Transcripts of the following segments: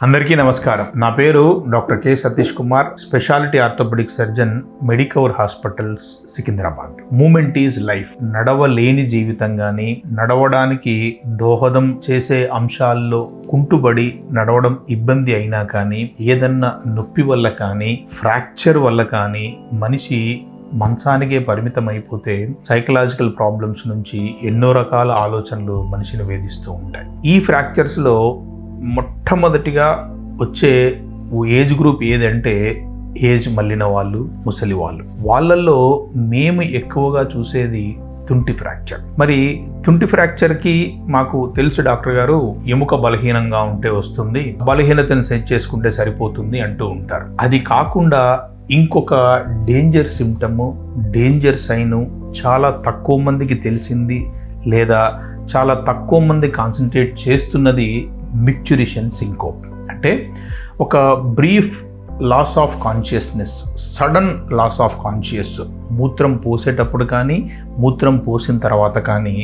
అందరికీ నమస్కారం. నా పేరు doctor K Satish Kumar, speciality orthopaedic surgeon, Medicover hospitals, Secunderabad. Movement is life. నడవలేని జీవితం కానీ, నడవడానికి దోహదం చేసే అంశాల్లో కుంటుబడి నడవడం ఇబ్బంది అయినా కానీ, ఏదన్నా నొప్పి వల్ల కానీ, ఫ్రాక్చర్ వల్ల కానీ మనిషి మంచానికే పరిమితం అయిపోతే సైకలాజికల్ ప్రాబ్లమ్స్ నుంచి ఎన్నో రకాల ఆలోచనలు మనిషిని వేధిస్తూ ఉంటాయి. ఈ ఫ్రాక్చర్స్లో మొట్టమొదటిగా వచ్చే ఏజ్ గ్రూప్ ఏదంటే ఏజ్ మళ్ళిన వాళ్ళు, ముసలి వాళ్ళు. వాళ్ళల్లో మేము ఎక్కువగా చూసేది తుంటి ఫ్రాక్చర్. మరి తుంటి ఫ్రాక్చర్కి మాకు తెలుసు డాక్టర్ గారు, ఎముక బలహీనంగా ఉంటే వస్తుంది, బలహీనతను సెట్ చేసుకుంటే సరిపోతుంది అంటూ ఉంటారు. అది కాకుండా ఇంకొక డేంజర్ సిమ్టము, డేంజర్ సైను చాలా తక్కువ మందికి తెలిసింది లేదా చాలా తక్కువ మంది కాన్సన్ట్రేట్ చేస్తున్నది మిక్చురేషన్ సింకోప్. అంటే ఒక brief loss of consciousness, sudden loss of conscious. మూత్రం పోసేటప్పుడు కానీ, మూత్రం పోసిన తర్వాత కానీ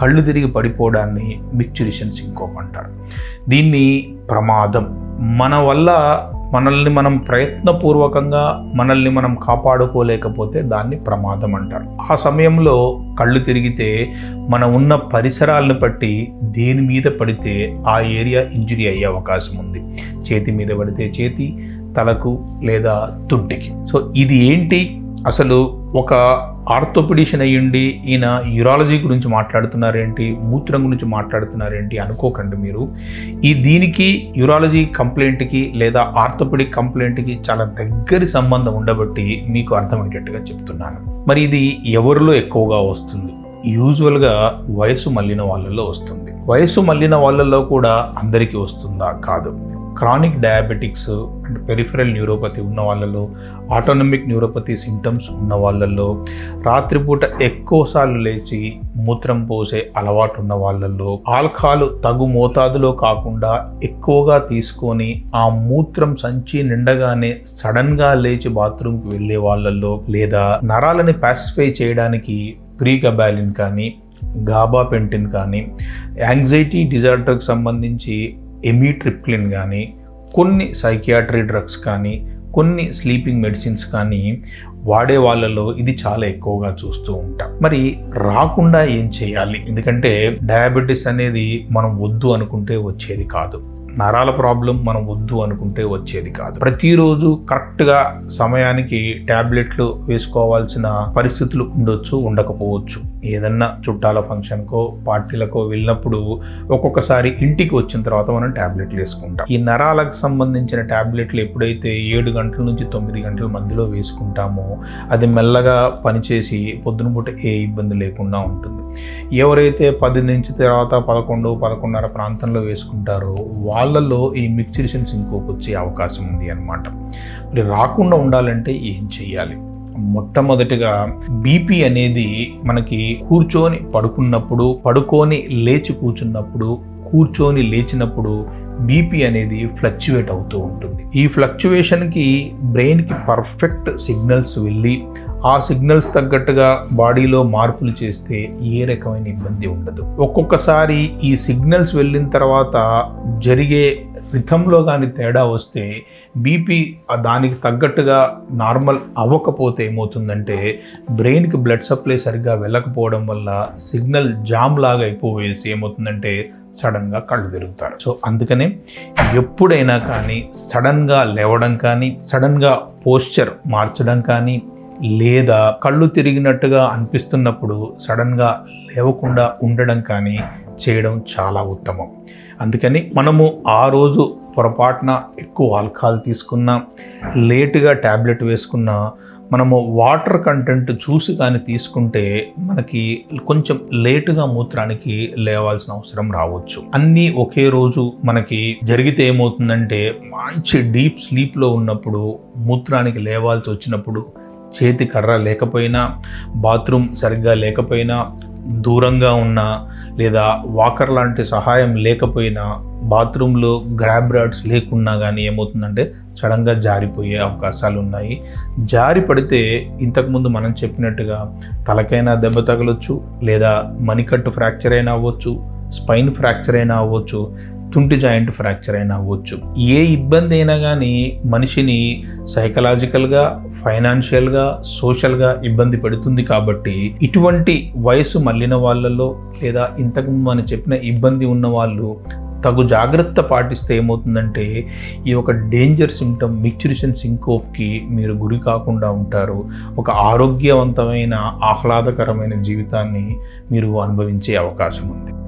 కళ్ళు తిరిగి పడిపోవడాన్ని మిక్చురేషన్ సింకోప్ అంటారు. దీన్ని ప్రమాదం. మన వల్ల మనల్ని మనం ప్రయత్నపూర్వకంగా మనల్ని మనం కాపాడుకోలేకపోతే దాన్ని ప్రమాదం అంటారు. ఆ సమయంలో కళ్ళు తిరిగితే మనం ఉన్న పరిసరాలను బట్టి దేని మీద పడితే ఆ ఏరియా ఇంజురీ అయ్యే అవకాశం ఉంది. చేతి మీద పడితే చేతి, తలకు లేదా తుంటికి. సో ఇది ఏంటి అసలు? ఒక ఆర్థోపెడిషన్ అయ్యుండి ఈయన యూరాలజీ గురించి మాట్లాడుతున్నారేంటి, మూత్రం గురించి మాట్లాడుతున్నారేంటి అనుకోకండి మీరు. దీనికి యూరాలజీ కంప్లైంట్కి లేదా ఆర్థోపెడిక్ కంప్లైంట్కి చాలా దగ్గరి సంబంధం ఉండబట్టి మీకు అర్థమయ్యేటట్టుగా చెప్తున్నాను. మరి ఇది ఎవరిలో ఎక్కువగా వస్తుంది? యూజువల్గా వయసు మళ్ళిన వాళ్ళలో వస్తుంది. వయసు మళ్ళిన వాళ్ళలో కూడా అందరికీ వస్తుందా? కాదు. క్రానిక్ డయాబెటిక్స్ అంటే పెరిఫెరల్ న్యూరోపతి ఉన్న వాళ్ళలో, ఆటోనమిక్ న్యూరోపతి సింటమ్స్ ఉన్న వాళ్ళల్లో, రాత్రిపూట ఎక్కువసార్లు లేచి మూత్రం పోసే అలవాటు ఉన్న వాళ్ళల్లో, ఆల్కహాల్ తగు మోతాదులో కాకుండా ఎక్కువగా తీసుకొని ఆ మూత్రం సంచి నిండగానే సడన్గా లేచి బాత్రూమ్కి వెళ్ళే వాళ్ళల్లో, లేదా నరాలని పాసిఫై చేయడానికి ప్రీగబాలిన్ కానీ, గాబాపెంటిన్ కానీ, యాంగ్జైటీ డిజార్డర్కి సంబంధించి ఎమిట్రిప్లిన్ కానీ, కొన్ని సైకియాట్రీ డ్రగ్స్ కానీ, కొన్ని స్లీపింగ్ మెడిసిన్స్ కానీ వాడే వాళ్ళలో ఇది చాలా ఎక్కువగా చూస్తూ ఉంటాం. మరి రాకుండా ఏం చేయాలి? ఎందుకంటే డయాబెటీస్ అనేది మనం వద్దు అనుకుంటే వచ్చేది కాదు. నరాల ప్రాబ్లం మనం వద్దు అనుకుంటే వచ్చేది కాదు. ప్రతిరోజు కరెక్ట్గా సమయానికి ట్యాబ్లెట్లు వేసుకోవాల్సిన పరిస్థితులు ఉండొచ్చు, ఉండకపోవచ్చు. ఏదన్నా చుట్టాల ఫంక్షన్కో పార్టీలకో వెళ్ళినప్పుడు ఒక్కొక్కసారి ఇంటికి వచ్చిన తర్వాత మనం ట్యాబ్లెట్లు వేసుకుంటాం. ఈ నరాలకు సంబంధించిన ట్యాబ్లెట్లు ఎప్పుడైతే 7 గంటల నుంచి 9 గంటల మధ్యలో వేసుకుంటామో అది మెల్లగా పనిచేసి పొద్దున పూట ఏ ఇబ్బంది లేకుండా ఉంటుంది. ఎవరైతే 10 నుంచి తర్వాత 11, 11:30 ప్రాంతంలో వేసుకుంటారో వాళ్ళల్లో ఈ మిక్చురేషన్ సింకోప్ వచ్చే అవకాశం ఉంది అన్నమాట. మరి రాకుండా ఉండాలంటే ఏం చేయాలి? మొట్టమొదటిగా బీపీ అనేది మనకి కూర్చొని పడుకున్నప్పుడు, పడుకొని లేచి కూర్చున్నప్పుడు, కూర్చొని లేచినప్పుడు బీపీ అనేది ఫ్లక్చువేట్ అవుతూ ఉంటుంది. ఈ ఫ్లక్చువేషన్కి బ్రెయిన్కి పర్ఫెక్ట్ సిగ్నల్స్ వెళ్ళి ఆ సిగ్నల్స్ తగ్గట్టుగా బాడీలో మార్పులు చేస్తే ఏ రకమైన ఇబ్బంది ఉండదు. ఒక్కొక్కసారి ఈ సిగ్నల్స్ వెళ్ళిన తర్వాత జరిగే రిథంలో కానీ తేడా వస్తే బీపీ దానికి తగ్గట్టుగా నార్మల్ అవ్వకపోతే ఏమవుతుందంటే బ్రెయిన్కి బ్లడ్ సప్లై సరిగ్గా వెళ్ళకపోవడం వల్ల సిగ్నల్ జామ్ లాగా అయిపోయేసి ఏమవుతుందంటే సడన్గా కళ్ళు తిరుగుతారు. సో అందుకనే ఎప్పుడైనా కానీ సడన్గా లేవడం కానీ, సడన్గా పోస్చర్ మార్చడం కానీ, లేదా కళ్ళు తిరిగినట్టుగా అనిపిస్తున్నప్పుడు సడన్గా లేవకుండా ఉండడం కానీ చేయడం చాలా ఉత్తమం. అందుకని మనము ఆ రోజు పొరపాటున ఎక్కువ ఆల్కహాల్ తీసుకున్నా, లేటుగా ట్యాబ్లెట్ వేసుకున్నా, మనము వాటర్ కంటెంట్ చూసి కానీ తీసుకుంటే మనకి కొంచెం లేటుగా మూత్రానికి లేవాల్సిన అవసరం రావచ్చు. అన్నీ ఒకే రోజు మనకి జరిగితే ఏమవుతుందంటే మంచి డీప్ స్లీప్లో ఉన్నప్పుడు మూత్రానికి లేవాల్సి వచ్చినప్పుడు చేతి కర్ర లేకపోయినా, బాత్రూమ్ సరిగ్గా లేకపోయినా, దూరంగా ఉన్నా, లేదా వాకర్ లాంటి సహాయం లేకపోయినా, బాత్రూంలో గ్రాబ్ రాడ్స్ లేకున్నా కానీ ఏమవుతుందంటే సడన్గా జారిపోయే అవకాశాలు ఉన్నాయి. జారి పడితే ఇంతకుముందు మనం చెప్పినట్టుగా తలకైనా దెబ్బ తగలొచ్చు, లేదా మణికట్టు ఫ్రాక్చర్ అయినా అవ్వచ్చు, స్పైన్ ఫ్రాక్చర్ అయినా అవ్వచ్చు, తుంటి జాయింట్ ఫ్రాక్చర్ అయినా అవ్వచ్చు. ఏ ఇబ్బంది అయినా కానీ మనిషిని సైకలాజికల్గా, ఫైనాన్షియల్గా, సోషల్గా ఇబ్బంది పెడుతుంది. కాబట్టి ఇటువంటి వయసు మళ్ళిన వాళ్ళలో లేదా ఇంతకు మనం చెప్పిన ఇబ్బంది ఉన్న వాళ్ళు తగు జాగ్రత్త పాటిస్తే ఏమవుతుందంటే ఈ ఒక డేంజర్ సిమ్టమ్ మిక్చురేషన్ సింకోప్కి మీరు గురి కాకుండా ఉంటారు. ఒక ఆరోగ్యవంతమైన ఆహ్లాదకరమైన జీవితాన్ని మీరు అనుభవించే అవకాశం ఉంది.